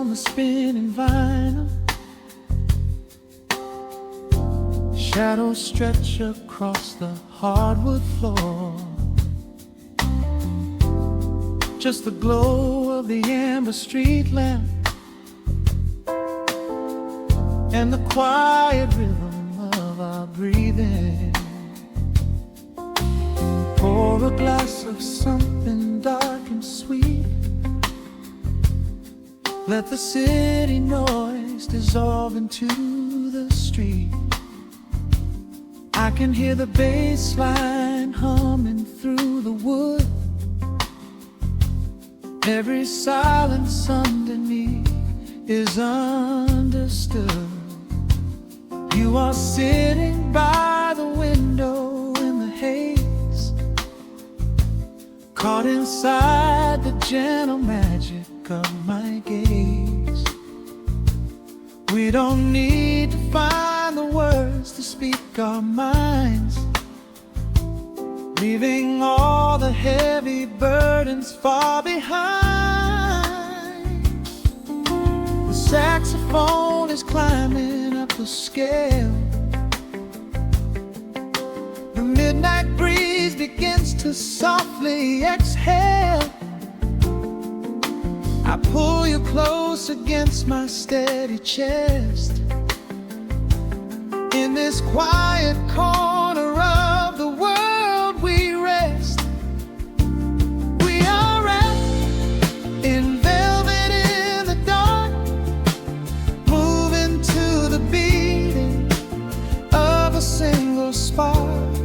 on the spinning vinyl. Shadows stretch across the hardwood floor. Just the glow of the amber street lamp and the quiet rhythm of our breathing. Pour a glass of something dark and sweet. Let the city noise dissolve into the street. I can hear the bass line humming through the wood. Every silence underneath is understood. You are sitting by the window in the haze, caught inside the gentle magic of my gaze. We don't need to find the words to speak our minds, leaving all the heavy burdens far behind. The saxophone is climbing up the scale. The midnight breeze begins to softly exhale. I pull you close against my steady chest. In this quiet corner of the world we rest. We are wrapped in velvet in the dark, moving to the beating of a single spark.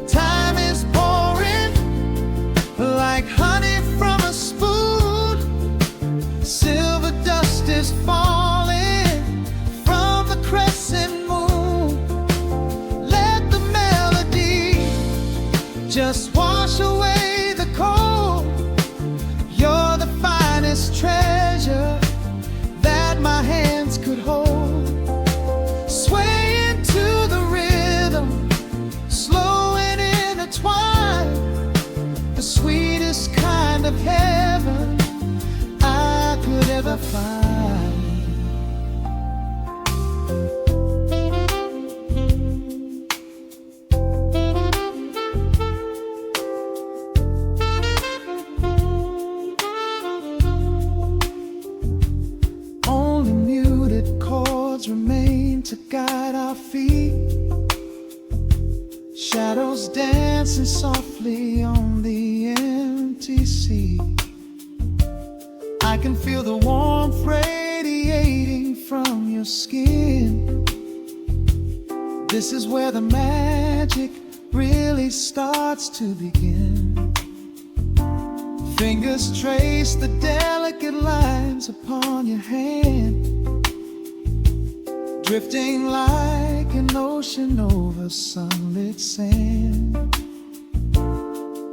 Time is pouring like honey from a spoon. Silver dust is falling from the crescent moon. Let the melody just wash away the cold. You're the finest treasure that my hands could hold. Swaying to the rhythm, slow and intertwined. The sweetest kind of heaven I could ever find. Only muted chords remain to guide our feet. Shadows dancing softly on the empty sea. I can feel the warmth radiating from your skin. This is where the magic really starts to begin. Fingers trace the delicate lines upon your hand, drifting like an ocean over sunlit sand.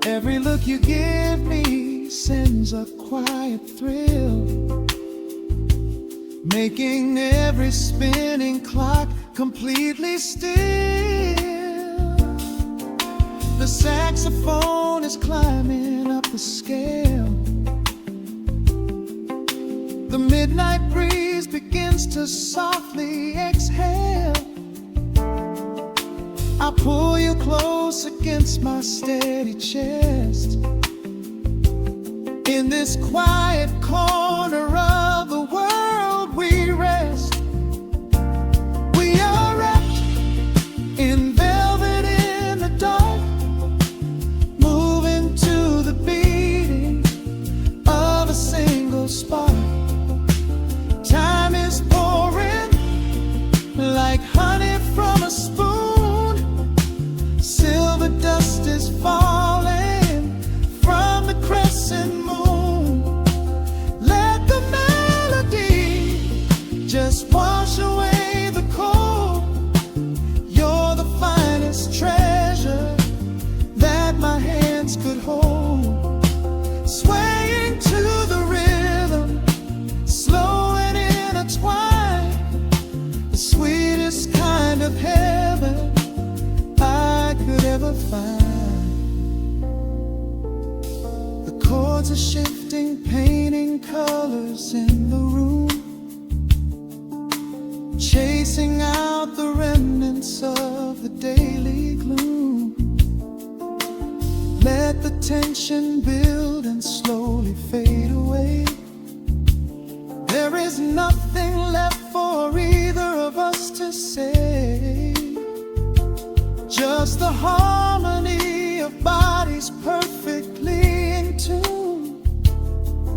Every look you give me sends a quiet thrill, making every spinning clock completely still. The saxophone is climbing up the scale. The midnight breeze begins to softly exhale. I pull you close against my steady chest. In this quiet corner of the world we rest. We are wrapped in velvet in the dark, moving to the beating of a single spark. Time is pouring like honey from a spoon. Silver dust is falling from the crescent moon. Let the chasing out the remnants of the daily gloom. Let the tension build and slowly fade away. There is nothing left for either of us to say, just the harmony of bodies perfectly in tune,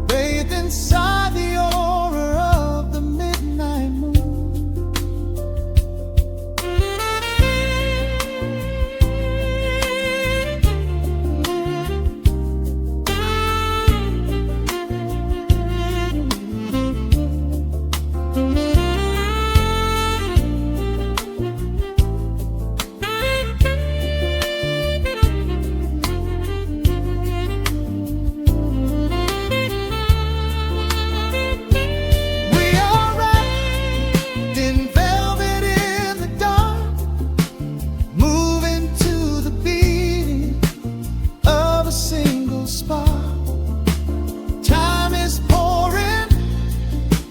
bathed inside the aura of the midnight moon.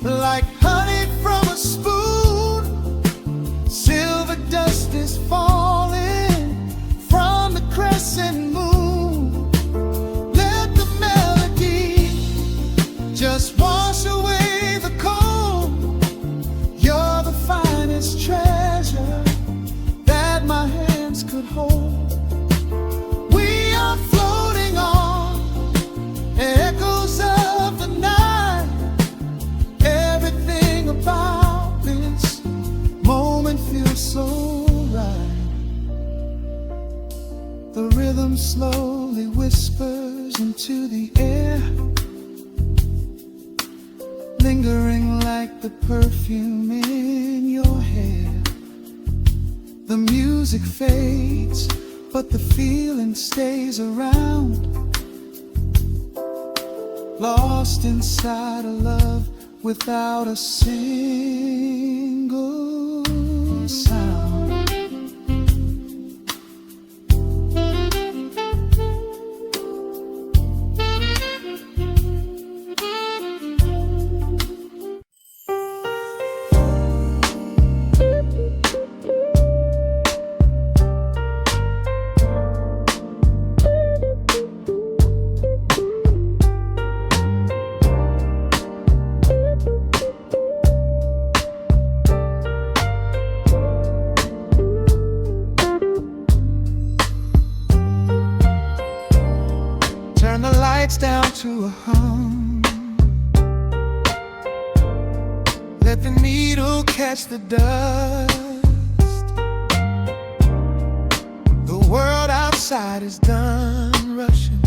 Like honey from a spoon, silver dust is falling from the crescent moon. Let the melody just wash away the cold. You're the finest treasure that my hands could hold. We are floating on echoes of the night. About this moment feels so right. The rhythm slowly whispers into the air, lingering like the perfume in your hair. The music fades, but the feeling stays around, lost inside a love without a single sound. Turn the lights down to a hum. Let the needle catch the dust. The world outside is done rushing.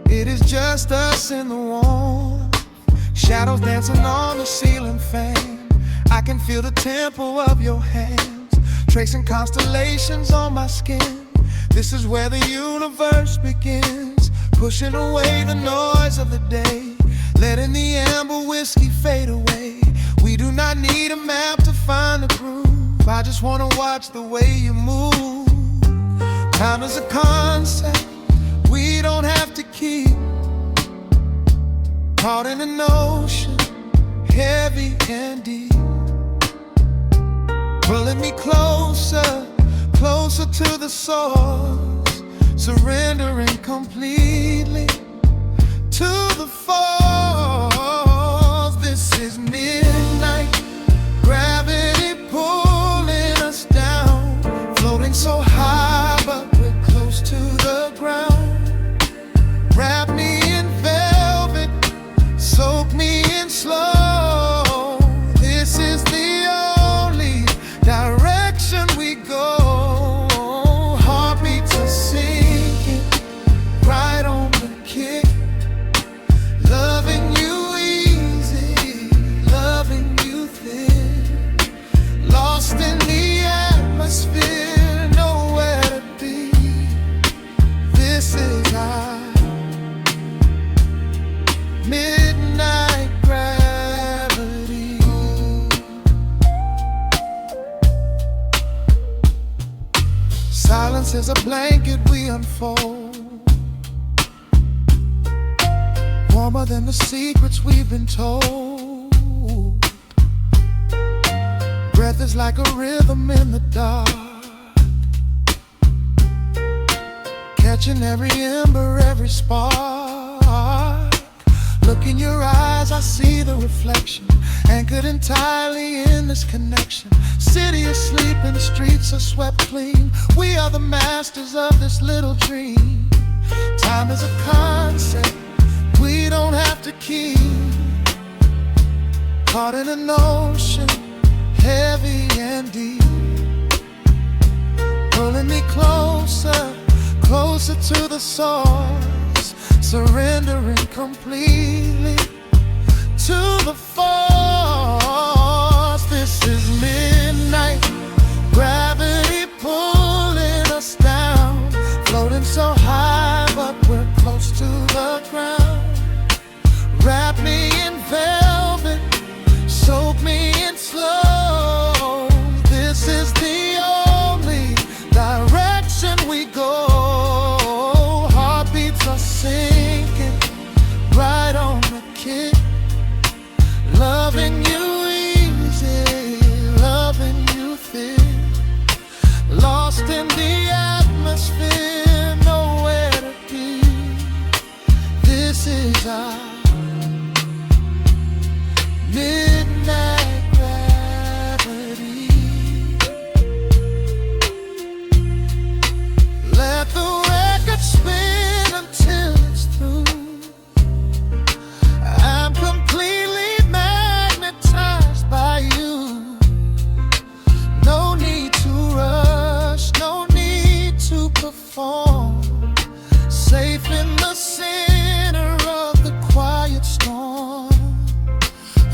It is just us in the warmth, shadows dancing on the ceiling fan. I can feel the tempo of your hands, tracing constellations on my skin. This is where the universe begins, pushing away the noise of the day, letting the amber whiskey fade away. We do not need a map to find the groove. I just wanna watch the way you move. Time is a concept we don't have to keep, caught in an ocean, heavy and deep, pulling me closer, closer to the source, surrendering completely to the force. This is midnight, gravity pulling us down, floating so high but we're close to the ground. Wrap me in velvet, soak me in slow. This is the only direction we go. Heartbeats are sinking right on the kick. Loving you easy, loving you thin, lost in the atmosphere, nowhere to be. This is our midnight gravity. Silence is a blanket we unfold, warmer than the secrets we've been told. breath is like a rhythm in the dark, catching every ember, every spark. Look in your eyes, I see the reflection, anchored entirely in this connection. City asleep and the streets are swept clean. We are the masters of this little dream. Time is a concept we don't have to keep. Caught in an ocean, heavy and deep, pulling me closer, closer to the source, surrendering completely to the force. This is midnight, gravity pulling us down, floating so high but we're close to the ground. Wrap me in velvet, soak me in slow. This is the only direction we go. Heartbeats are sinking right on the kick. Loving you easy, loving you thick. Lost in the atmosphere, nowhere to be. This is our midnight gravity. Let the record spin until it's through. I'm completely magnetized by you. No need to rush, no need to perform. Safe in the center of the quiet storm.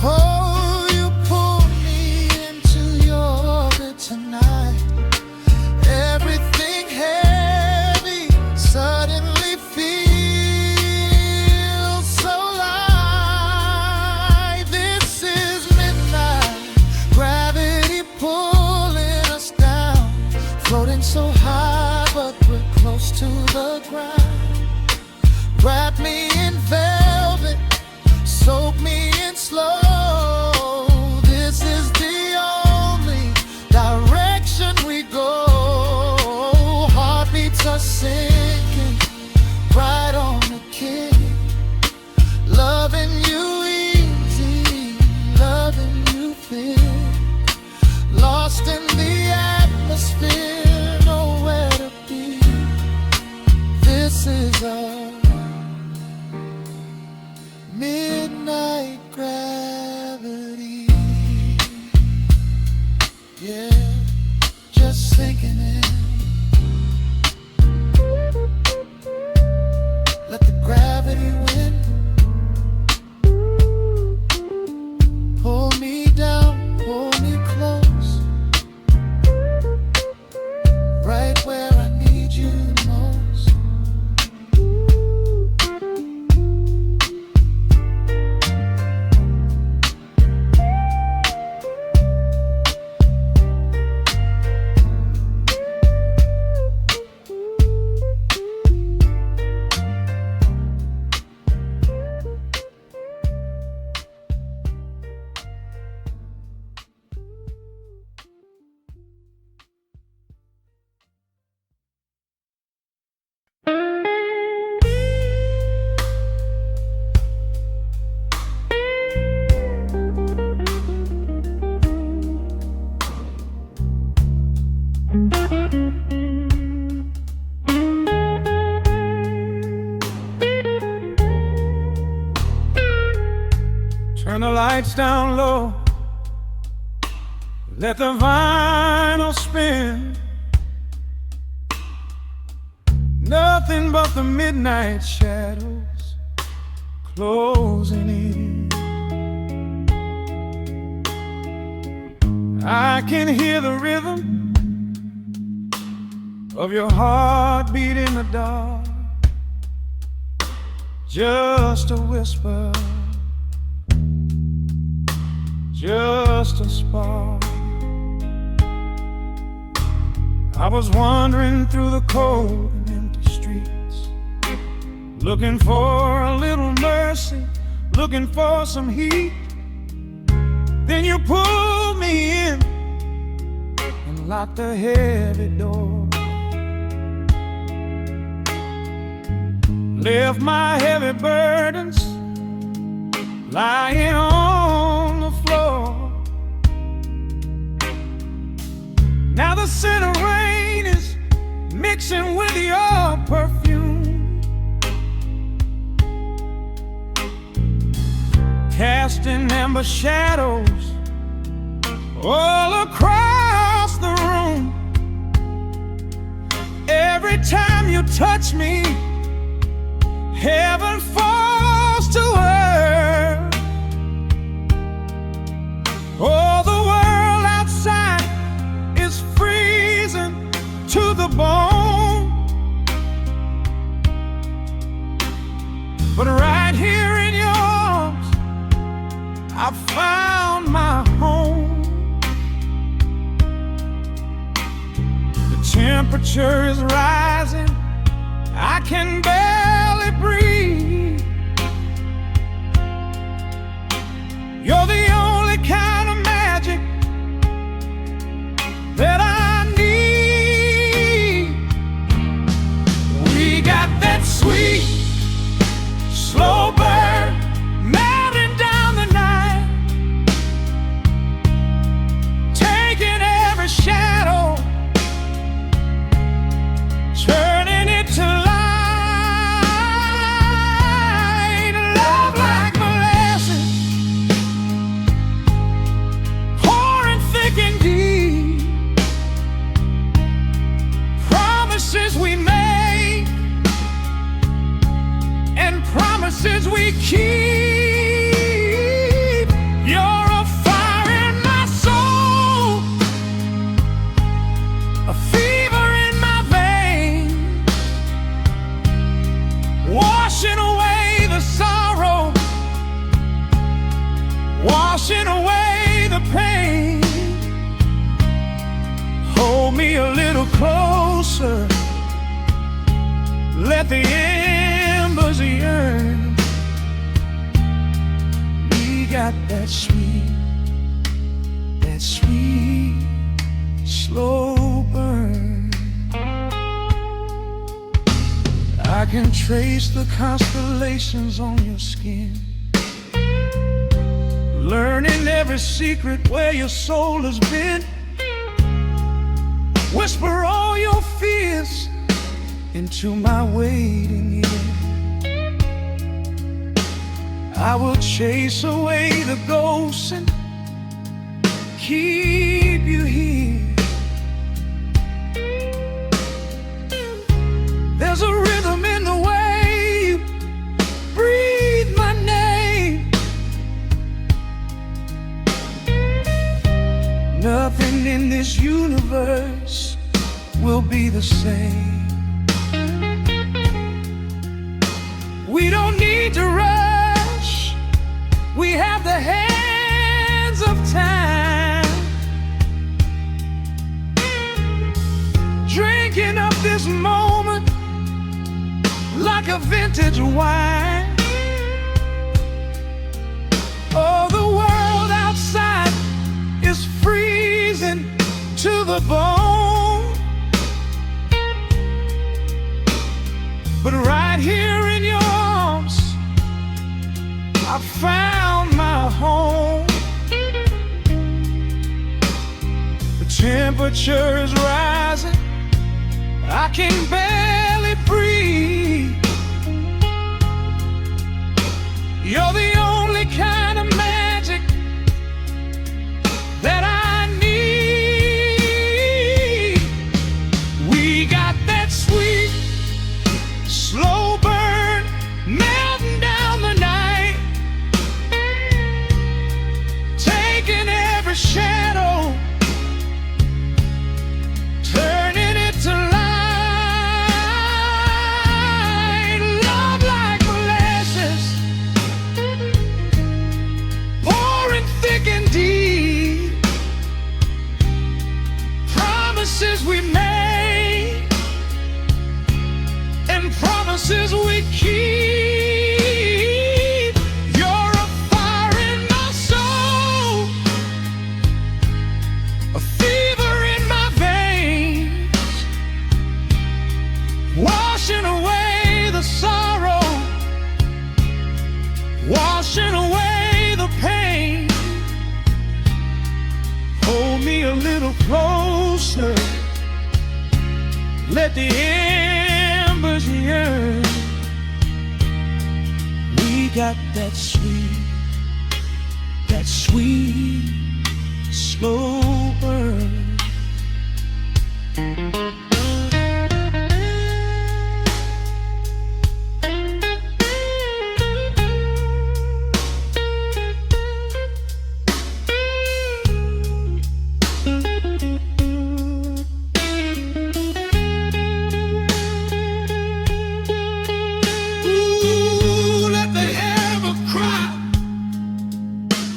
Oh, you pull me into your orbit tonight. Everything heavy suddenly feels so light. This is midnight, gravity pulling us down, floating so high but we're close to the ground. Wrap me in velvet, soak me in slow. This is the only direction we go. Heartbeats are sinking right on the kick. Loving you easy, loving you thick. Lost in the atmosphere, nowhere to be. This is a midnight gravity. Yeah, just sinking in. Let the gravity win. Pull me down, pull me close, right where I need you the most. Turn the lights down low, let the vinyl spin. Nothing but the midnight shadows closing in. I can hear the rhythm of your heartbeat in the dark, just a whisper, just a spark. I was wandering through the cold and empty streets, looking for a little mercy, looking for some heat. Then you pulled me in lock the heavy door. Left my heavy burdens lying on the floor. Now the scent of rain is mixing with your perfume, casting amber shadows all across the room. Every time you touch me, heaven falls to earth. Oh, the world outside is freezing to the bone, but right here in your arms I found my home. The temperature is rising, I can barely breathe. You're the only kind of magic that I need. We got that sweet, slow burn melting down the night, taking every shadow, turning it to light. Love like molasses, pouring thick and deep. Promises we make and promises we keep. You're a fire in my soul, a fever in my veins, washing away the sorrow, washing away the pain. Hold me a little closer, let the embers yearn. We got that sweet, slow burn. I can trace the constellations on your skin, learning every secret where your soul has been. Whisper all your fears into my waiting ear. I will chase away the ghosts and keep you here. There's a rhythm in the way you breathe my name. Nothing in this universe will be the same. We don't need to rush, we have the hands of time, drinking up this moment like a vintage wine. Oh, the world outside is freezing to the bone, but right here in your arms I found my home. The temperature is rising, I can barely breathe. You're the only kind of magic that I need. We got that sweet, slow burn melting down the night, taking every shadow, turning it to light. let the embers yearn. We got that sweet, slow burn.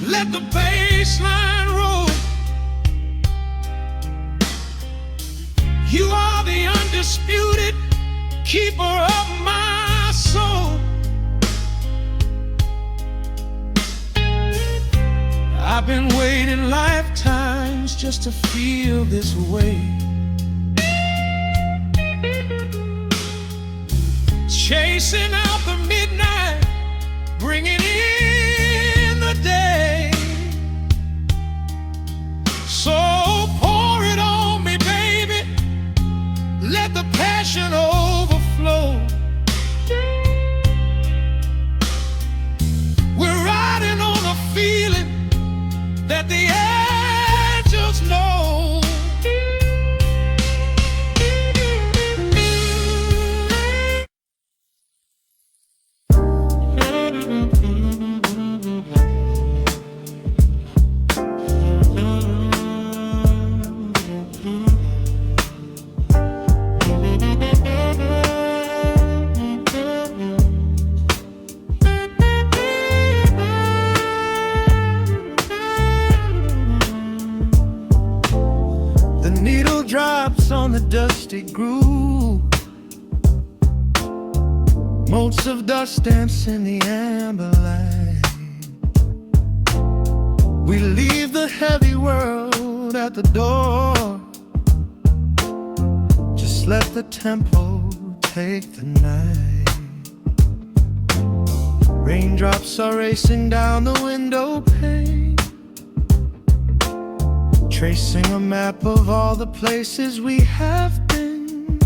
Let the bass line roll. You are the undisputed keeper of my soul. I've been waiting lifetimes just to feel this way. Chasing out the midnight, bringing in the day. So pour it on me, baby. Let the passion overflow. We're riding on a feeling that the angels know. Drops on the dusty groove, motes of dust dance in the amber light. We leave the heavy world at the door. Just let the tempo take the night. Raindrops are racing down the window pane, tracing a map of all the places we have been.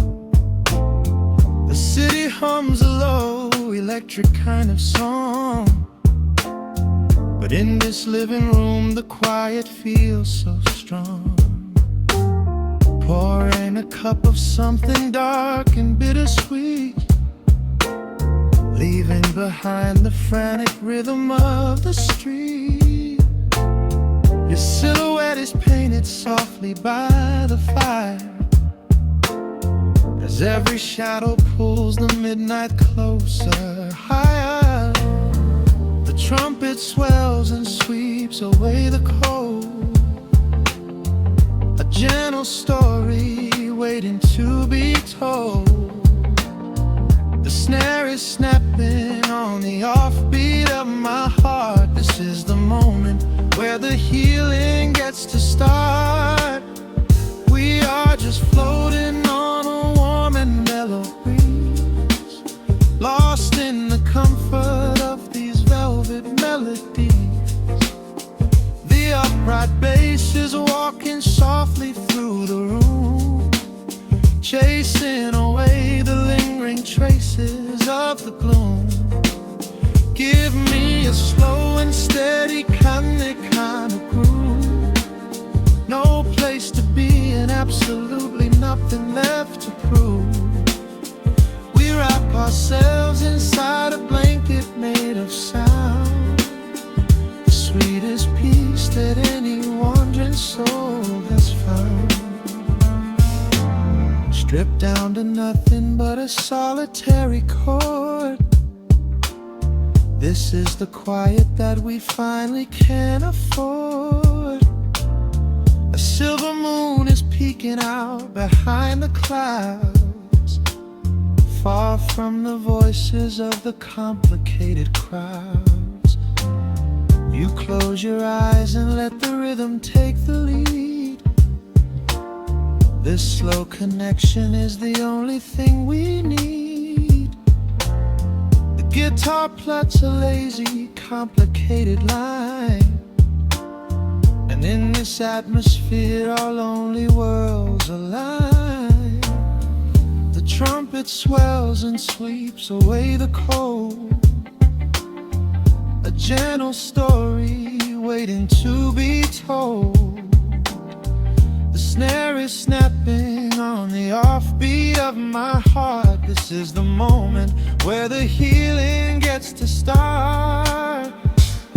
The city hums a low, electric kind of song, but in this living room the quiet feels so strong. Pouring a cup of something dark and bittersweet, leaving behind the frantic rhythm of the street. Your silhouette is painted softly by the fire, as every shadow pulls the midnight closer, higher. The trumpet swells and sweeps away the cold, a gentle story waiting to be told. The snare is snapping on the offbeat of my heart. This is the moment where the healing gets to start. We are just floating on a warm and mellow breeze, lost in the comfort of these velvet melodies. The upright bass is walking softly through the room, chasing away the lingering traces of the gloom. Give me a slow and steady kind of groove. No place to be and absolutely nothing left to prove. We wrap ourselves inside a blanket made of sound, the sweetest peace that any wandering soul has found. Stripped down to nothing but a solitary chord. This is the quiet that we finally can afford. A silver moon is peeking out behind the clouds, far from the voices of the complicated crowds. You close your eyes and let the rhythm take the lead. This slow connection is the only thing we need. Guitar plots a lazy, complicated line, and in this atmosphere our lonely worlds align. trumpet swells and sweeps away the cold. A gentle story waiting to be told. The snare is snapping on the offbeat of my heart. This is the moment where the healing gets to start.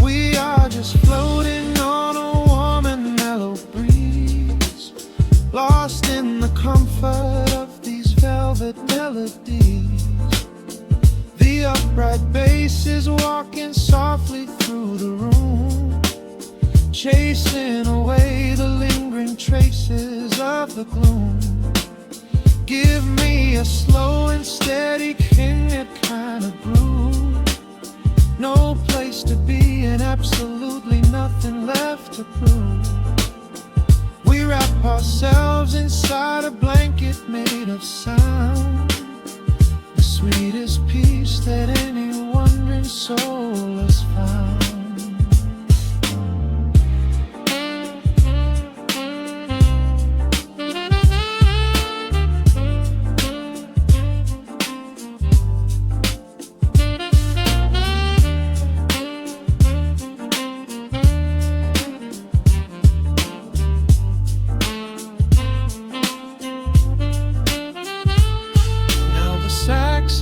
We are just floating on a warm and mellow breeze, lost in the comfort of these velvet melodies. The upright bass is walking softly through the room, chasing away the lingering traces of the gloom. Give me a slow and steady king-it kind of groove. No place to be and absolutely nothing left to prove. We wrap ourselves inside a blanket made of sound, the sweetest peace that any wandering soul has found.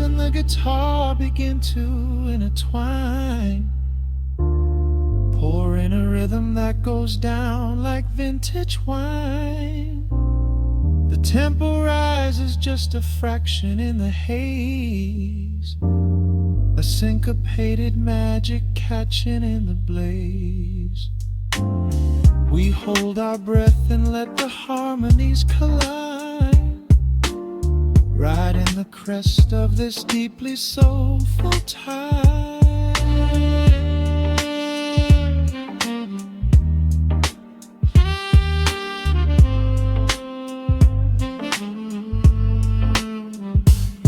And the guitar begin to intertwine, pouring a rhythm that goes down like vintage wine. The tempo rises just a fraction in the haze, a syncopated magic catching in the blaze. We hold our breath and let the harmonies collide, right in the crest of this deeply soulful tide.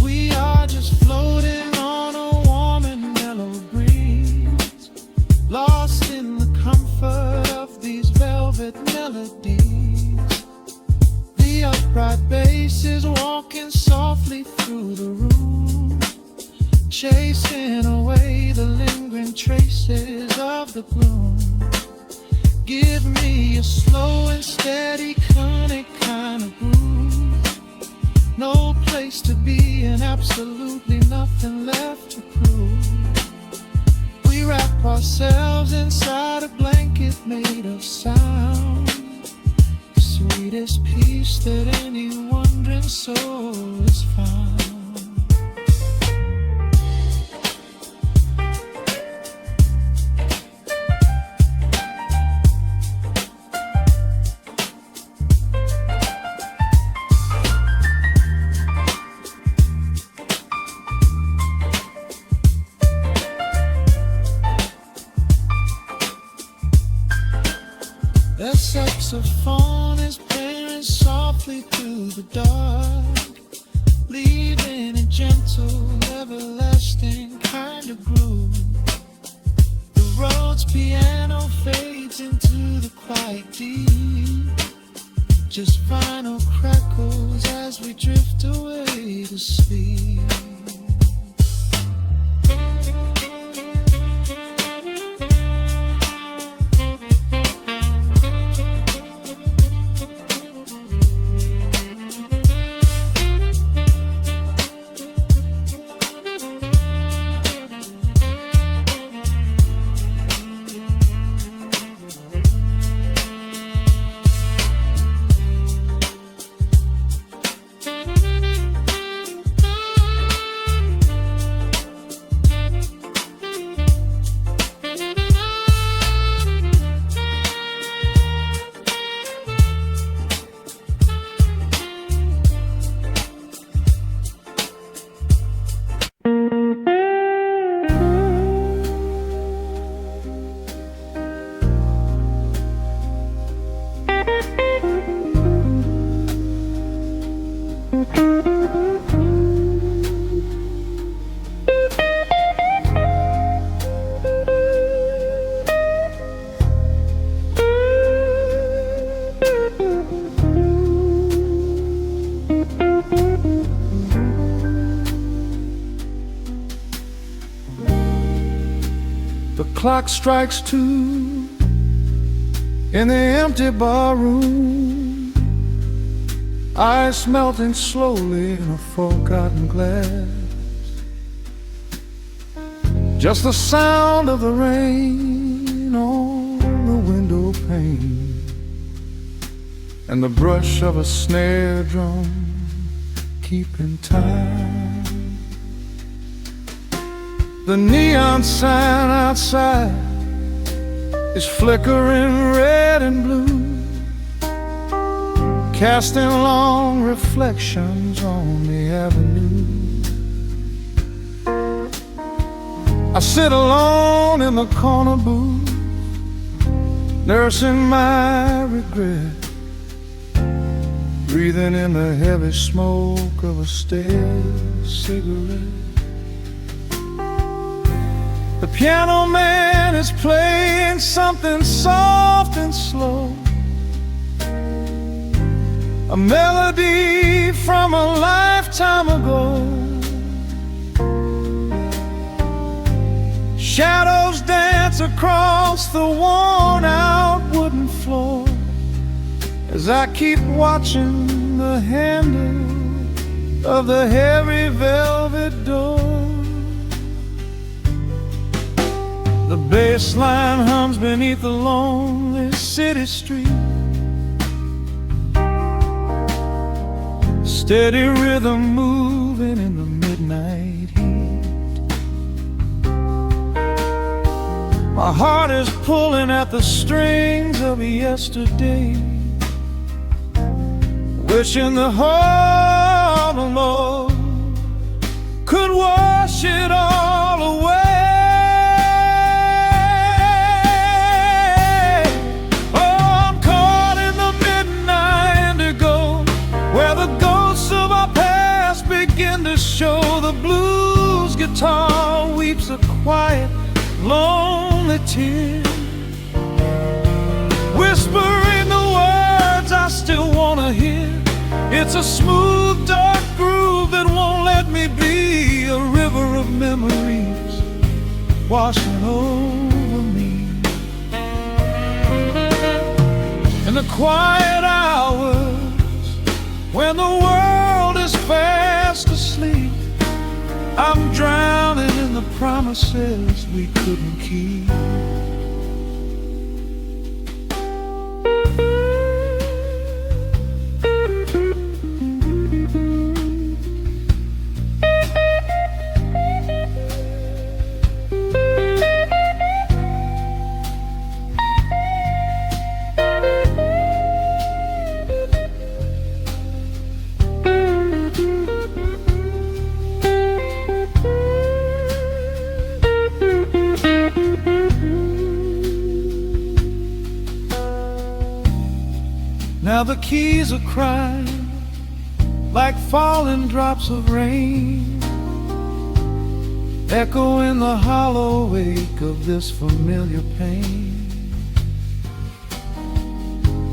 We are just floating on a warm and mellow breeze, lost in the comfort of these velvet melodies. The upright bass is walking softly through the room, chasing away the lingering traces of the gloom. Give me a slow and steady conic kind of groove. No place to be and absolutely nothing left to prove. We wrap ourselves inside a blanket made of sound, the sweetest peace that any wandering soul has found. The saxophone is playing softly through the dark, leaving a gentle, everlasting kind of groove. The Rhodes piano fades into the quiet deep, just final crackles as we drift away to sleep. clock strikes 2 in the empty bar room, ice melting slowly in a forgotten glass. Just the sound of the rain on the window pane and the brush of a snare drum keeping time. The neon sign outside is flickering red and blue, casting long reflections on the avenue. I sit alone in the corner booth, nursing my regret, breathing in the heavy smoke of a stale cigarette. The piano man is playing something soft and slow, a melody from a lifetime ago. Shadows dance across the worn-out wooden floor as I keep watching the handle of the heavy velvet door. The bass line hums beneath the lonely city street, steady rhythm moving in the midnight heat. My heart is pulling at the strings of yesterday, wishing the heart alone could wash it all away. Show the blues guitar weeps a quiet, lonely tear, whispering the words I still wanna hear. It's a smooth, dark groove that won't let me be, a river of memories washing over me. In the quiet hours when the world is fast asleep, I'm drowning in the promises we couldn't keep. Now the keys are crying like falling drops of rain, echo in the hollow wake of this familiar pain.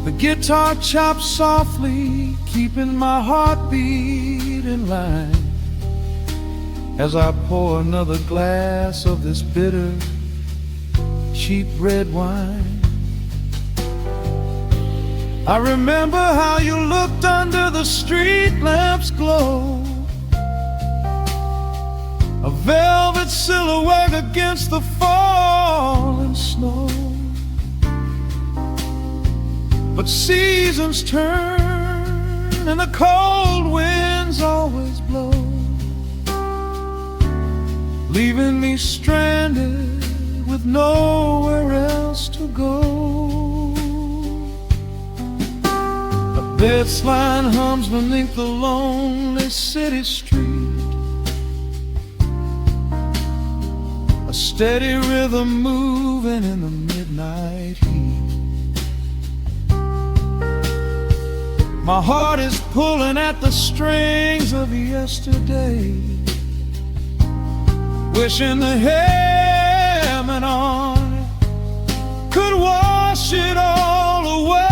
The guitar chops softly, keeping my heartbeat in line as I pour another glass of this bitter, cheap red wine. I remember how you looked under the street lamp's glow, a velvet silhouette against the falling snow. But seasons turn and the cold winds always blow, leaving me stranded with nowhere else to go. This line hums beneath the lonely city street, a steady rhythm moving in the midnight heat. My heart is pulling at the strings of yesterday, wishing the hammer on it could wash it all away.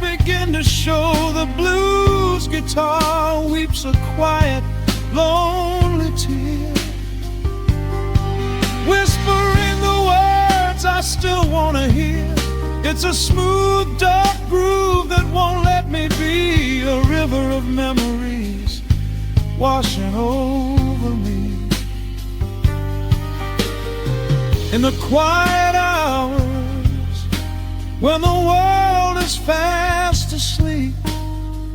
Begin guitar weeps a quiet, lonely tear, whispering the words I still wanna hear. It's a smooth, dark groove that won't let me be, a river of memories washing over me. In the quiet hours, when the world is fast asleep,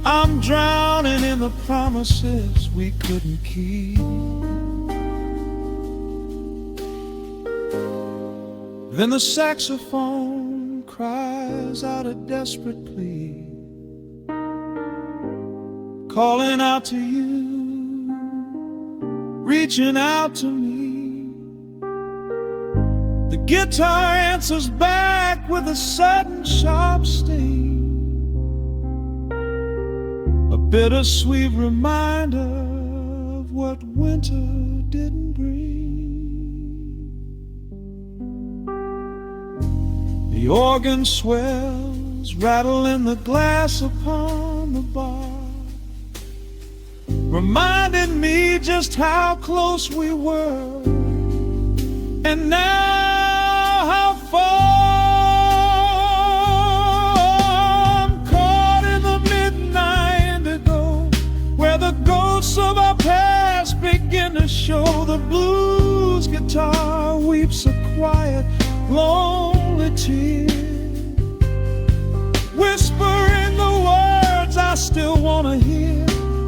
I'm drowning in the promises we couldn't keep. Then the saxophone cries out a desperate plea, calling out to you, reaching out to me. The guitar answers back with a sudden sharp sting, a bittersweet reminder of what winter didn't bring. The organ swells, rattling the glass upon the bar, reminding me just how close we were, and now how far. I'm caught in the midnight indigo, where the ghosts of our past begin to show. The blues guitar weeps a quiet, lonely tear, whispering the words I still wanna hear.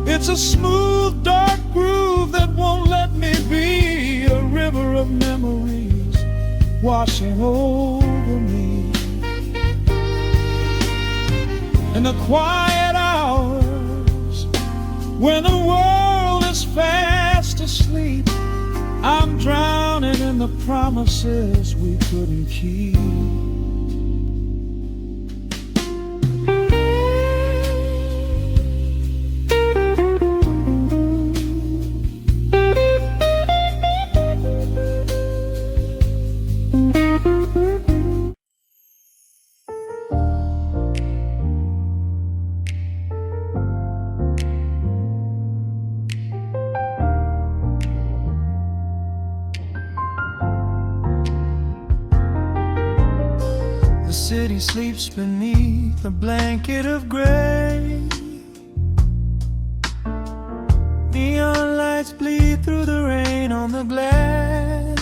It's a smooth, dark groove that won't let me be, a river of memories washing over me. In the quiet hours, when the world is fast asleep, I'm drowning in the promises we couldn't keep. The city sleeps beneath a blanket of gray. Neon lights bleed through the rain on the glass.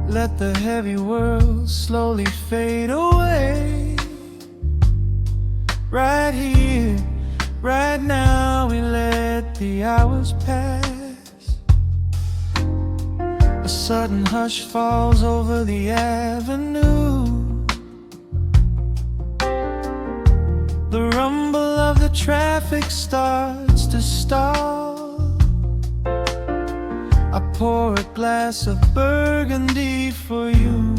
Let the heavy world slowly fade away. Right here, right now, we let the hours pass. A sudden hush falls over the avenue. The rumble of the traffic starts to stall. I pour a glass of burgundy for you,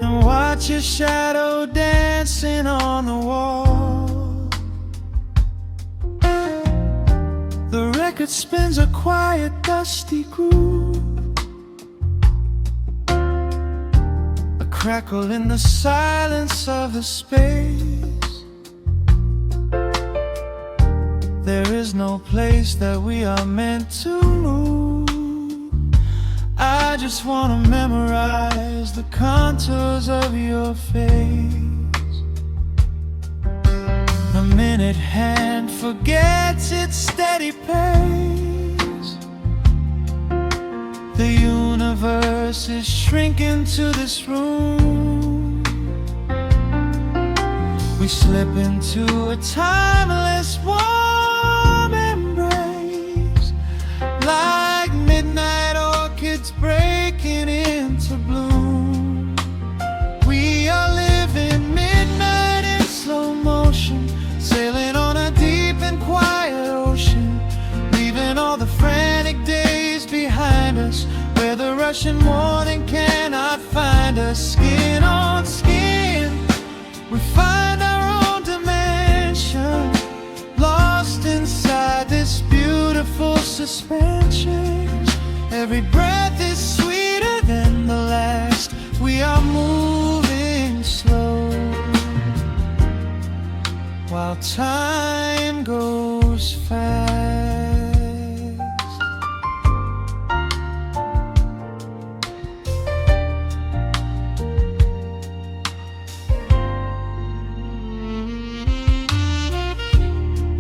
and watch your shadow dancing on the wall. The record spins a quiet, dusty groove, a crackle in the silence of the space. There is no place that we are meant to move. I just wanna memorize the contours of your face. A minute hand forgets its steady pace. The universe is shrinking to this room. We slip into a timeless warm embrace, like midnight orchids breaking into bloom. We are living midnight in slow motion, sailing on a deep and quiet ocean, leaving all the frantic days behind us, where the rushing morning cannot find us. Skin on skin, we find our own dimension, lost inside this beautiful suspension. Every breath is sweeter than the last. We are moving slow. while time goes fast.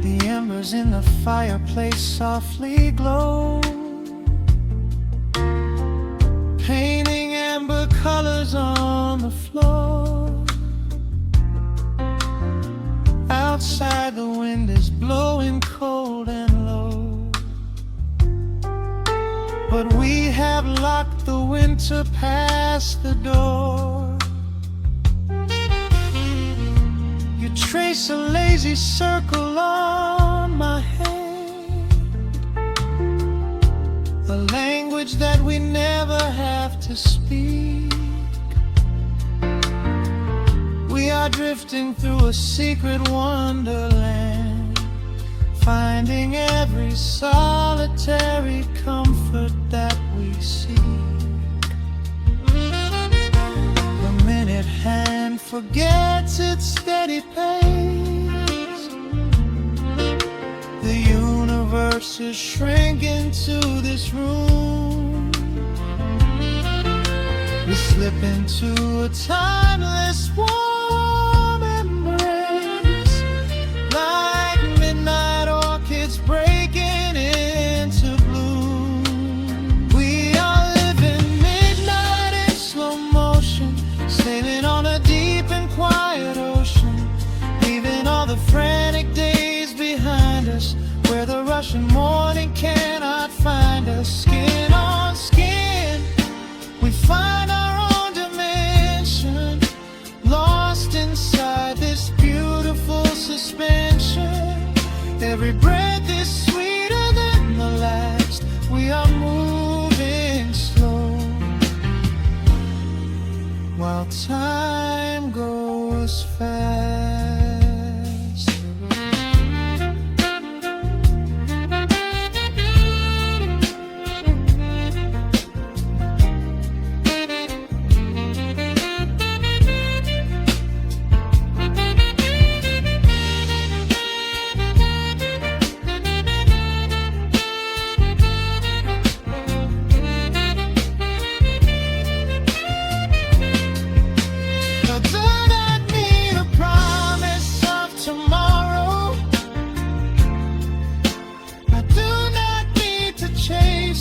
The embers in the fireplace softly glow, painting amber colors on the floor. Outside the wind is blowing cold and low, but we have locked the winter past the door. You trace a lazy circle on my hand, a language that we never have to speak. We are drifting through a secret wonderland, finding every solitary comfort that we seek. The minute hand forgets its steady pace, the universe is shrinking to this room. We slip into a timeless warm embrace, like midnight orchids breaking into bloom. We are living midnight in slow motion, sailing on a deep and quiet ocean, leaving all the frantic days behind us, where the rushing morning cannot find us. Skin on skin, we find our own dimension, lost inside this beautiful suspension. Every breath is sweeter than the last. We are moving slow, while time goes fast.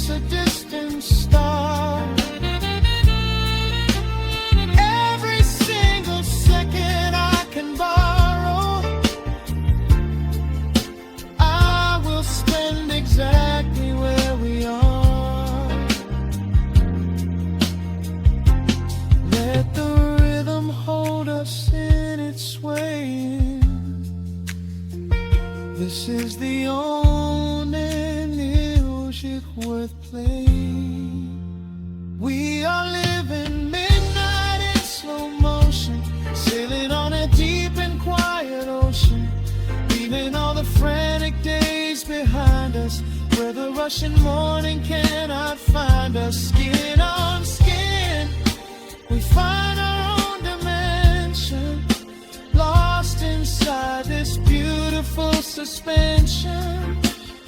A distant star, every single second I can borrow, I will spend exactly where we are. Let the rhythm hold us in its swaying. This is the only music worth playing. We are living midnight in slow motion, sailing on a deep and quiet ocean, leaving all the frantic days behind us, where the rushing morning cannot find us. Skin on skin, we find our own dimension, lost inside this beautiful suspension.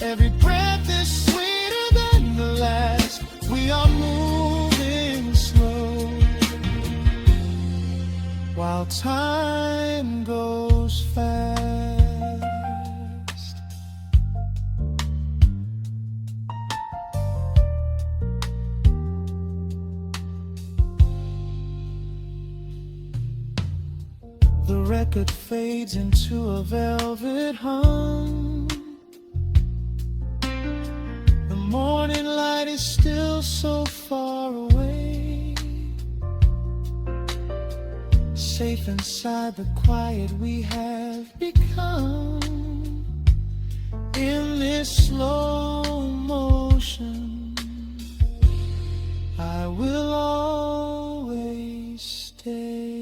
Every breath is sweeter than the last. We are moving slow, while time goes fast. The record fades into a velvet hum. The morning light is still so far away. Safe inside the quiet we have become. In this slow motion, I will always stay.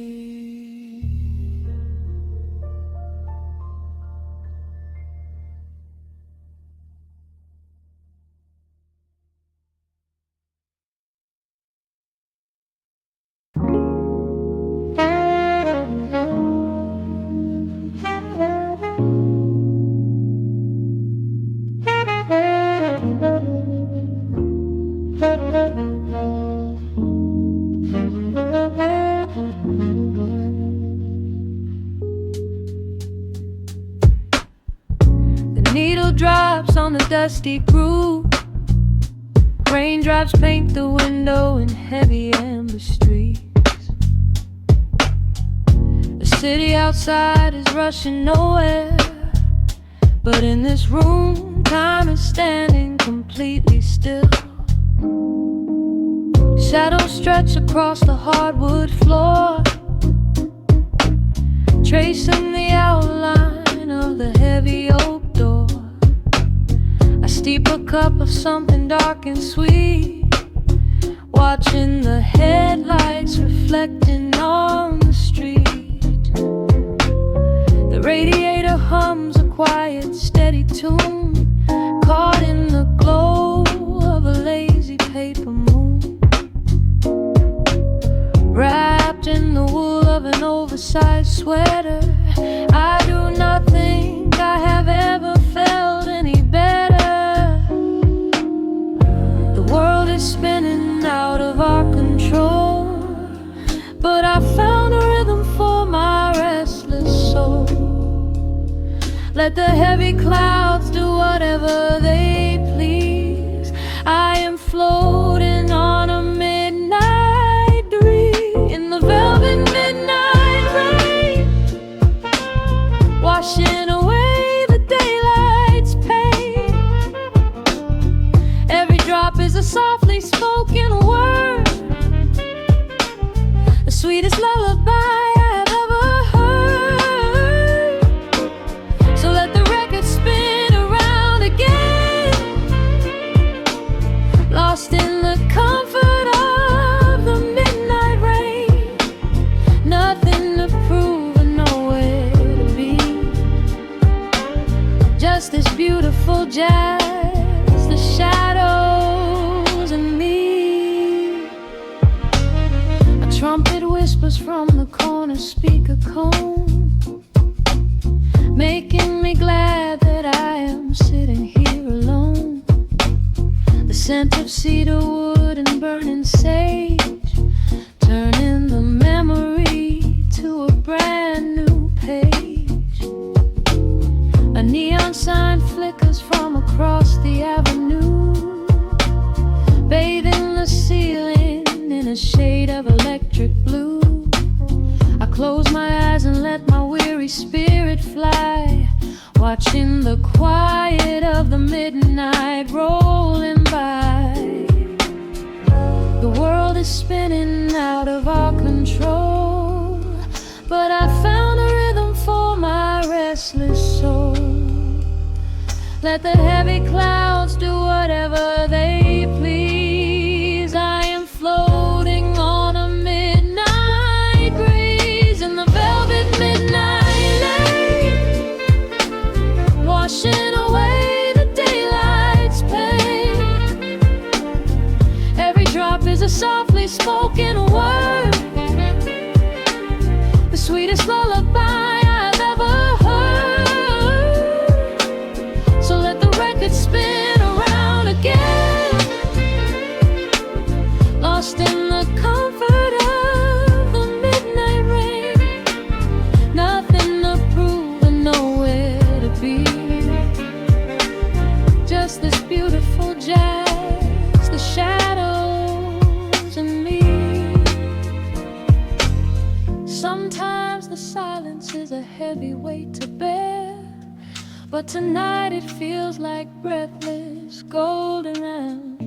drops on the dusty groove. Raindrops paint the window in heavy amber streets. The city outside is rushing nowhere, but in this room, time is standing completely still. Shadows stretch across the hardwood floor, tracing the outline of the heavy oak door. I steep a cup of something dark and sweet, watching the headlights reflecting on the street. The radiator hums a quiet, steady tune, caught in the glow of a lazy paper moon. Wrapped in the wool of an oversized sweater, I do not think I have ever felt any better. The world is spinning out of our control, but I found a rhythm for my restless soul. Let the heavy clouds do whatever they please. I am floating on a midnight breeze in the velvet midnight rain, washing away the daylight's pain. Every drop is a softly spoken word, the sweetest lullaby I have ever heard. So let the record spin around again, lost in the comfort of the midnight rain. Nothing to prove and nowhere to be, just this beautiful jazz, the shadows and me. A trumpet whispers from the corner speaker cone, making me glad that I am sitting here alone. The scent of cedar wood and burning sage, turning the memory to a brand new page. A neon sign flickers from across the avenue, bathing the ceiling in a shade of electric blue. I close my eyes and let my weary spirit fly, watching the quiet of the midnight rolling by. The world is spinning out of our control, but I found a rhythm for my restless soul. Let the heavy clouds do whatever they please. I am floating on a midnight breeze in the velvet midnight lane, washing away the daylight's pain. Every drop is a softly spoken word, the sweetest lullaby I've ever heard. So let the record spin around again, lost in the comfort of the midnight rain. Nothing to prove and nowhere to be, just this beautiful jazz, the shadows and me. Sometimes the silence is a heavy weight to bear, but tonight it feels like breathless golden round.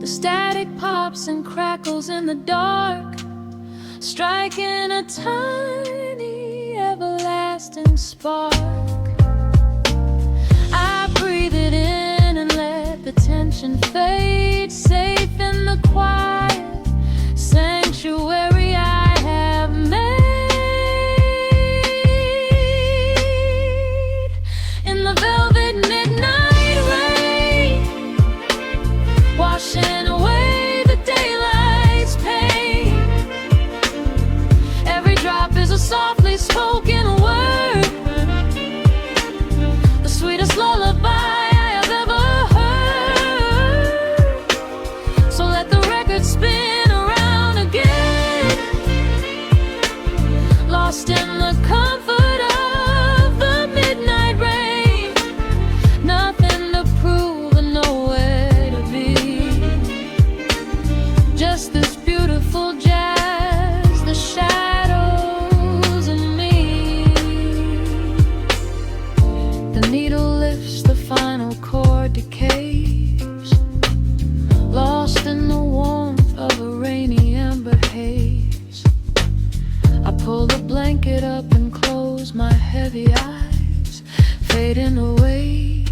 The static pops and crackles in the dark, striking a tiny everlasting spark. I breathe it in and let the tension fade, safe in the quiet sanctuary I have made. In the velvet midnight rain, washing away the daylight's pain. Every drop is a softly spoken word, the sweetest lullaby I have ever heard. So let the record spin around again, lost in the comfort of the midnight rain. close my heavy eyes, fading away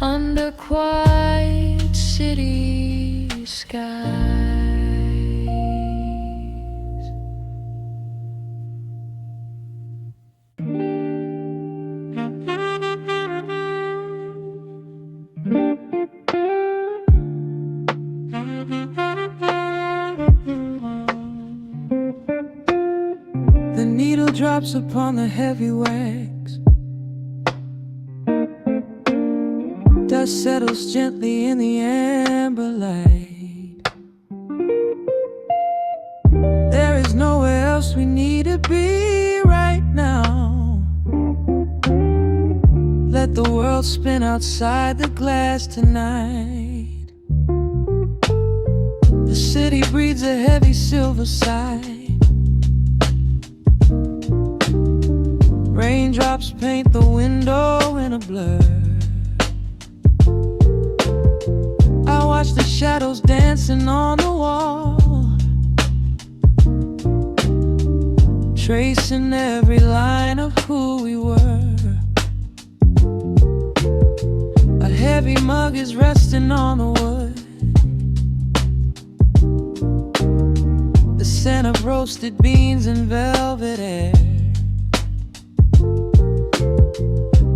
under quiet city skies. The needle drops upon the heavy wax. Dust settles gently in the amber light. There is nowhere else we need to be right now. Let the world spin outside the glass tonight. The city breathes a heavy silver sigh. Raindrops paint the window in a blur. I watch the shadows dancing on the wall, tracing every line of who we were. A heavy mug is resting on the wood. The scent of roasted beans and velvet air.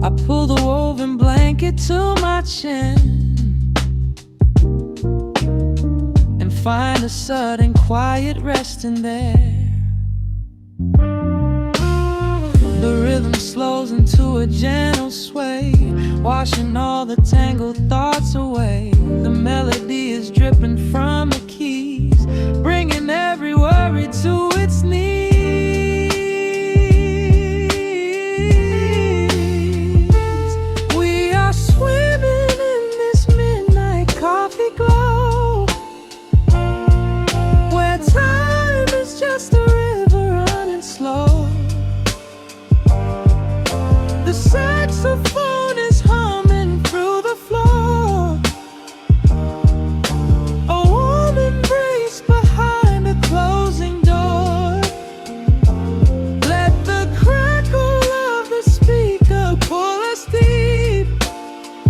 I pull the woven blanket to my chin and find a sudden quiet resting there. The rhythm slows into a gentle sway, washing all the tangled thoughts away. The melody is dripping from the keys, bringing every worry to its knees. We are swimming in this midnight coffee glow, where time is just a river running slow. The saxophone is humming through the floor. A warm embrace behind a closing door. Let the crackle of the speaker pull us deep,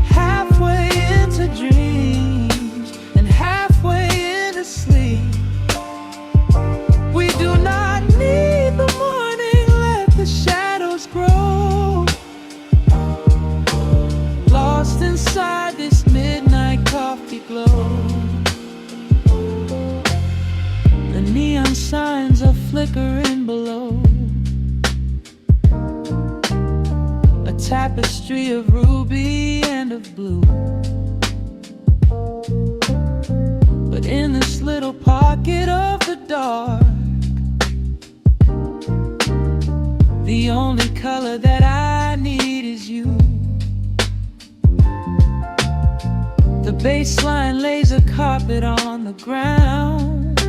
halfway into dreams and halfway into sleep. We do not need the morning, let the shadows grow. Lost inside this midnight coffee glow. The neon signs are flickering below. A tapestry of ruby and of blue. But in this little pocket of the dark, the only color that I need is you. The bass line lays a carpet on the ground,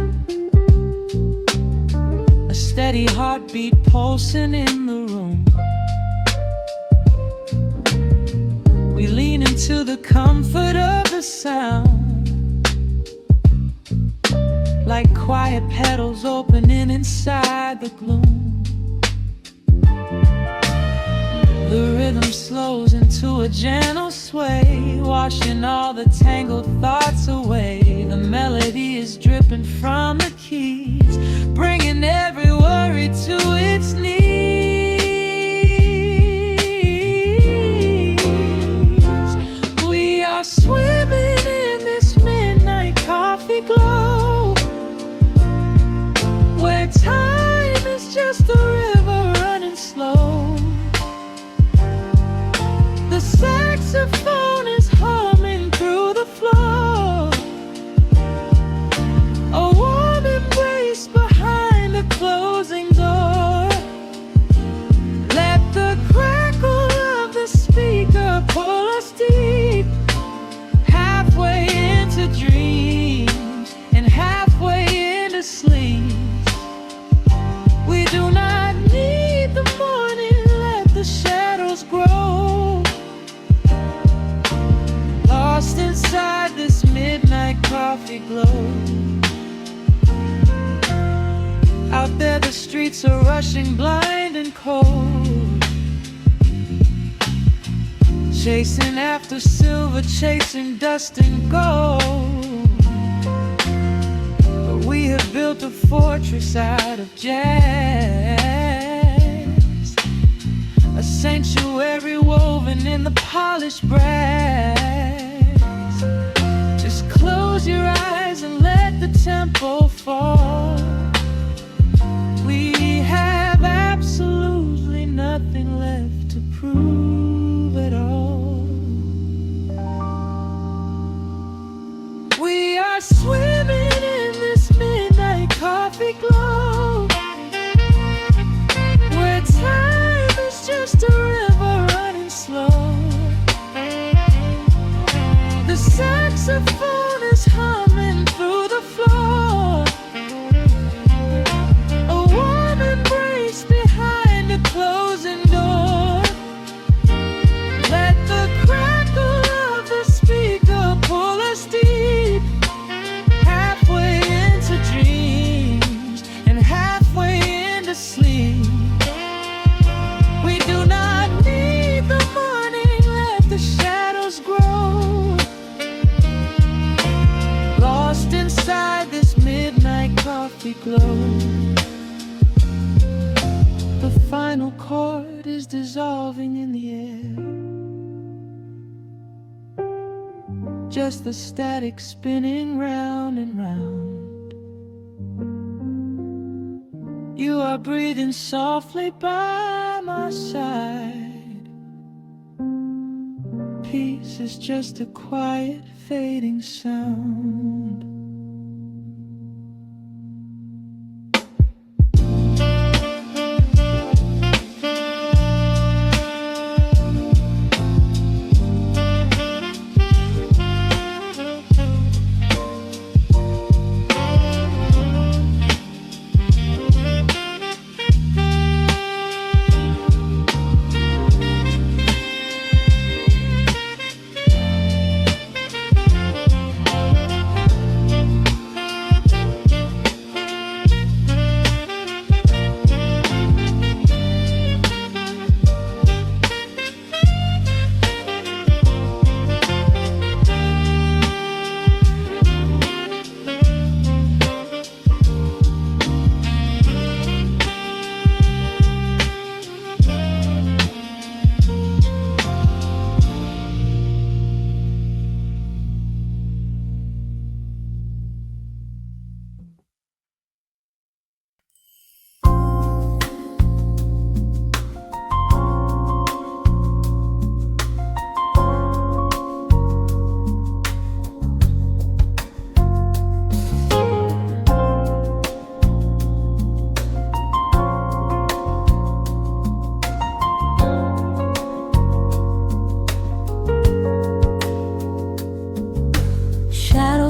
a steady heartbeat pulsing in the room. We lean into the comfort of the sound, like quiet petals opening inside the gloom. The rhythm slows into a gentle sway, washing all the tangled thoughts away. The melody is dripping from the keys, bringing every worry to its knees. We are swimming in this midnight coffee glow, where time is just a river running slow. The saxophone is humming through the floor. A warm embrace behind a closing door. Let the crackle of the speaker pull us deep, halfway into dreams and halfway into sleep. We do not need the morning, let the shadows grow. Lost inside this midnight coffee glow. Out there the streets are rushing blind and cold. chasing after silver, chasing dust and gold. But we have built a fortress out of jazz, a sanctuary woven in the polished brass. Just close your eyes and let the tempo fall. We have absolutely nothing left to prove at all. We are swimming in this midnight coffee glow, where time is just a river running slow. The saxophone is humming through the floor, a warm embrace behind a closing door. Let the crackle of the speaker pull us deep, halfway into dreams and halfway into sleep. We do not need the morning, let the shadows grow, lost inside this midnight coffee glow. The final chord is dissolving in the air, just the static spinning round and round. You are breathing softly by my side. Peace is just a quiet fading sound.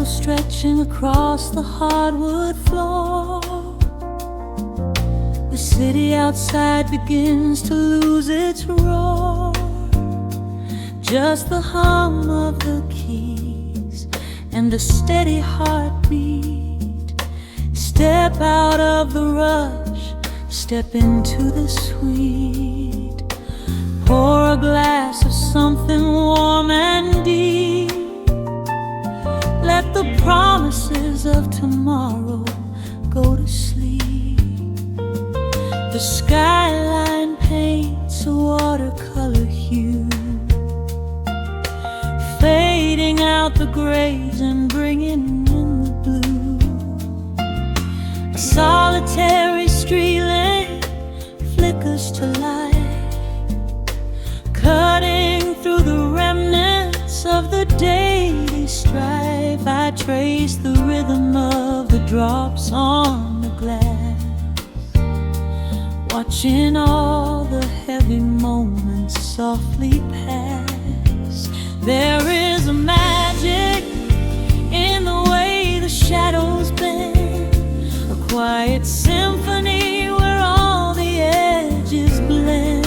Stretching across the hardwood floor, the city outside begins to lose its roar. Just the hum of the keys and a steady heartbeat. Step out of the rush, step into the sweet. Pour a glass of something warm and deep. Let the promises of tomorrow go to sleep. The skyline paints a watercolor hue, fading out the grays and bringing in the blue. A solitary street lamp flickers to light, cutting through the remnants of the daily strife. I trace the rhythm of the drops on the glass, watching all the heavy moments softly pass. There is a magic in the way the shadows bend, a quiet symphony where all the edges blend.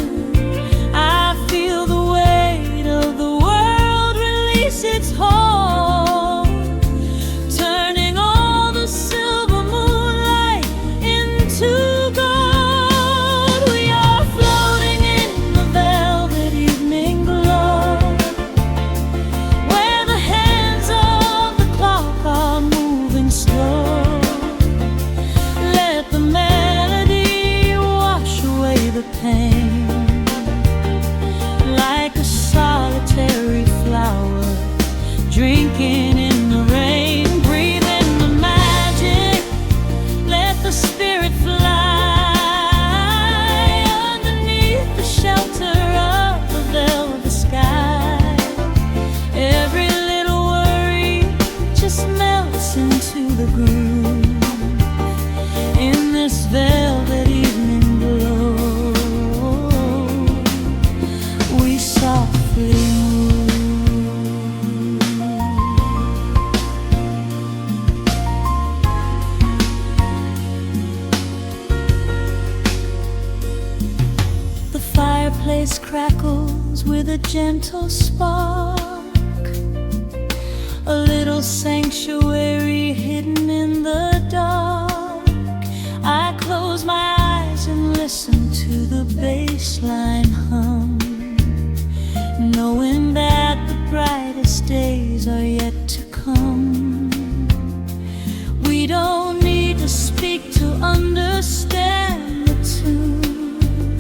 I feel the weight of the world release its hold, turning all the silver moonlight into gold. We are floating in the velvet evening glow, drinking in the rain, breathe in the magic, let the spirit fly underneath the shelter of the velvet sky. Every little worry just melts into the groove in this velvet evening glow. We softly move. The fireplace crackles with a gentle spark, a little sanctuary hidden in the dark. I close my eyes and listen to the bass line hum, knowing that the brightest days are yet to come. We don't need to speak to understand the tune,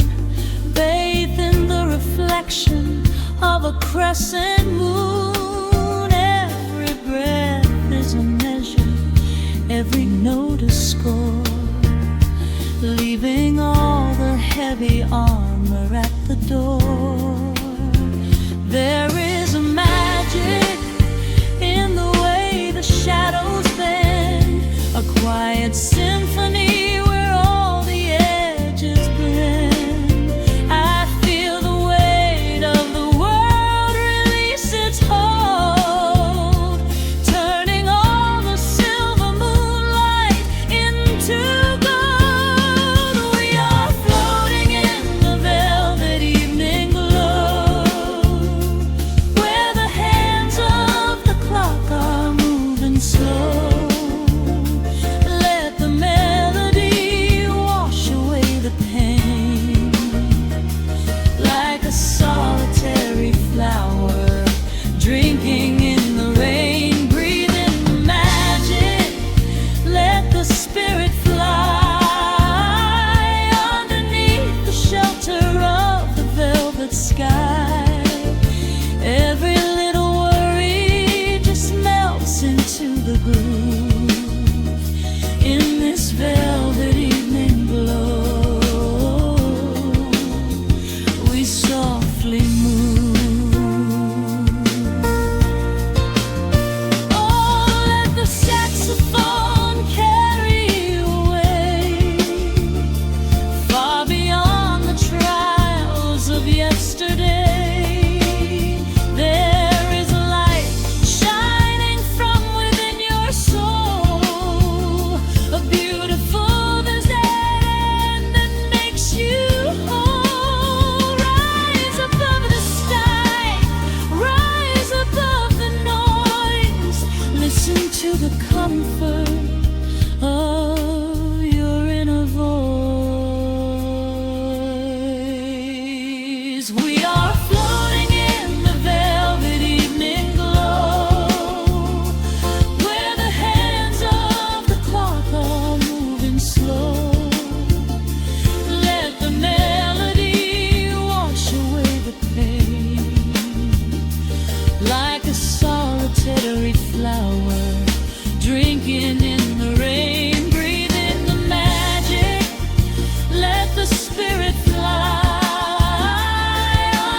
bathed in the reflection of a crescent moon. Every breath is a measure, every note a score, leaving all the heavy armor at the door. There is a magic in the way the shadows bend, a quiet symphony where all the edges blend. I feel the weight of the world release its hold, turning all the silver moonlight into gold. We are floating in the velvet evening glow, where the hands of the clock are moving slow. Let the melody wash away the pain, like a solitary flower drinking in the rain. Breathe in the magic, let the spirit fly underneath the shelter of the velvet sky. Every little worry just melts into the groove in this velvet evening glow. We softly move. Oh, let the saxophone carry you away, far beyond the trials of yesterday. There is a light shining from within your soul, a beautiful vision that makes you whole. Rise above the sky, rise above the noise, listen to the comfort of your inner voice. We are floating in the velvet evening glow, where the hands of the clock are moving slow. Let the melody wash away the pain, like a solitary flower drinking in the rain. Breathe in the magic, let the spirit fly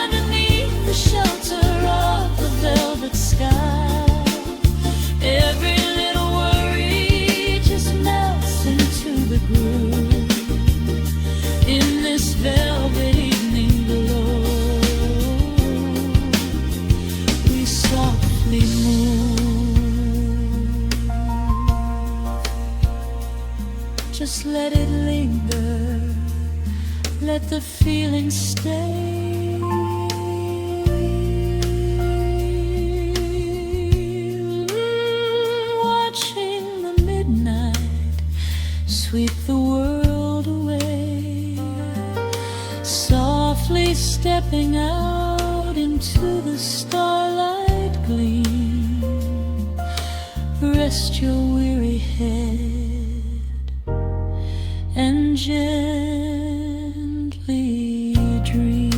underneath the shelter of the velvet sky. Every little worry just melts into the groove in this velvet evening glow. We softly move. Just let it linger, let the feeling stay. Watching the midnight sweep the world away, softly stepping out into the starlight gleam. Rest your weary head and gently dream.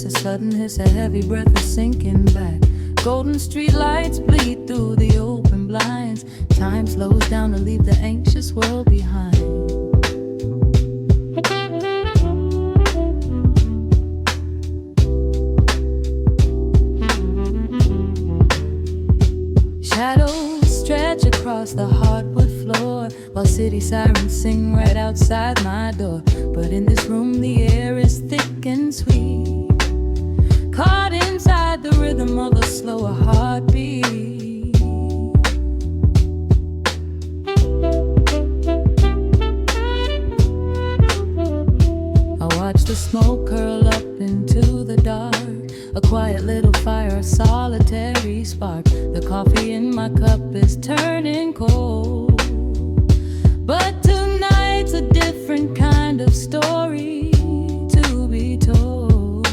a sudden hiss, a heavy breath is sinking back. Golden street lights bleed through the open blinds. Time slows down to leave the anxious world behind. Shadows stretch across the hardwood floor, while city sirens sing right outside my door. But in this room the air is thick and sweet, caught inside the rhythm of a slower heartbeat. I watch the smoke curl up into the dark, a quiet little fire, a solitary spark. The coffee in my cup is turning cold, but tonight's a different kind of story to be told.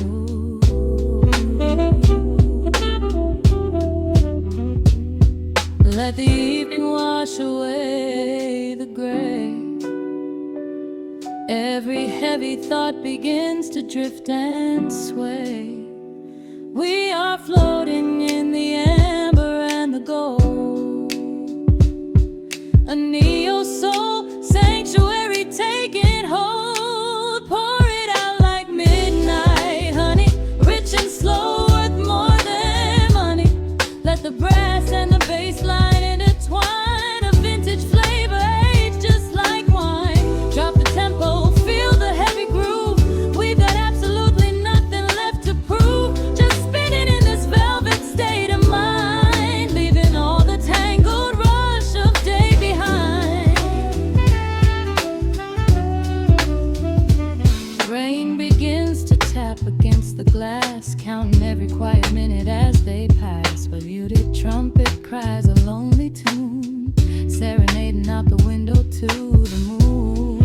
Let the evening wash away the gray. Every heavy thought begins to drift and sway. We are floating in the amber and the gold, a neo-soul sanctuary taking hold. Pour it out like midnight honey, rich and slow, worth more than money. Let the brass and the bass line intertwine, a vintage flavor aged just like wine. Drop the tempo, feel the heavy groove. We've got absolutely nothing left to prove, just spinning in this velvet state of mind, leaving all the tangled rush of day behind. Rain begins to tap against the glass, counting every quiet minute as they pass. But muted trumpet cries a lonely tune, serenading out the window to the moon.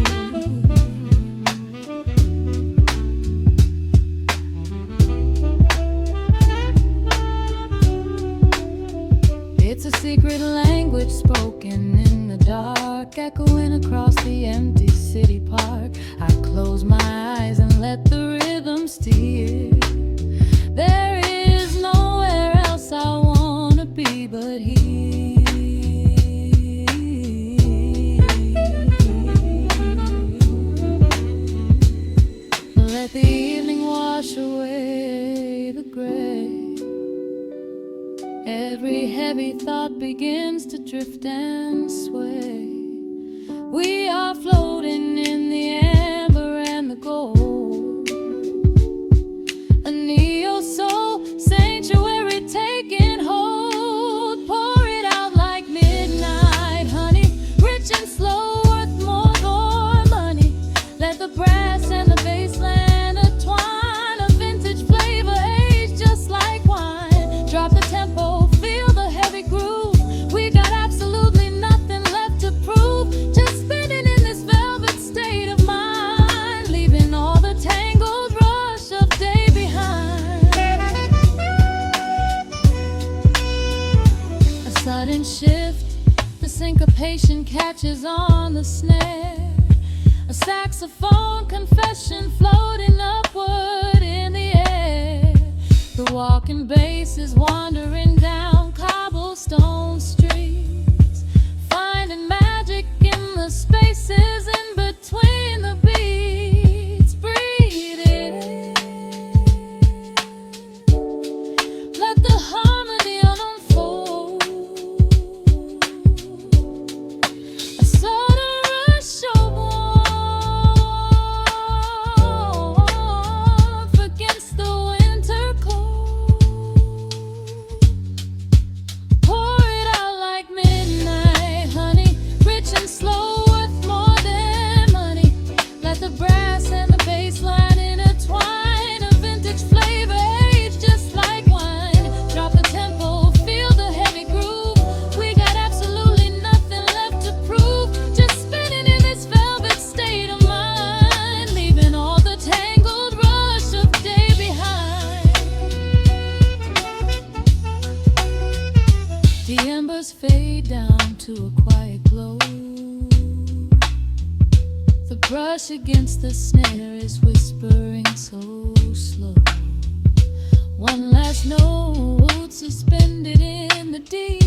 It's a secret language spoken in the dark, echoing across the empty city park. I close my eyes and let the rhythm steer. There is nowhere else I wanna be but here. Let the evening wash away the gray. Every heavy thought begins to drift and sway. We are floating in the amber and the gold, a neo-soul sanctuary taking hold. Pour it out like midnight honey, rich and slow, worth more than money. Let the brass and the bass line intertwine, a vintage flavor aged just like wine. Drop the tempo, feel the heavy groove. We got absolutely nothing left to prove, just spinning in this velvet state of mind, leaving all the tangled rush of day behind. A sudden shift, the syncopation catches on the snare, a saxophone confession floating upward in the air. The walking bass is wandering down cobblestone streets, finding magic in the spaces in between the beats. Breathe it in, let the harmony unfold. A sudden rush of warmth against the winter cold. Pour it out like midnight honey, rich and slow, worth more than money. Let the brass and the bass line intertwine, a vintage flavor aged just like wine. Drop the tempo, feel the heavy groove. We got absolutely nothing left to prove, just spinning in this velvet state of mind, leaving all the tangled rush of day behind. The embers fade down to a quiet glow. The brush against the snare is whispering so slow. deep.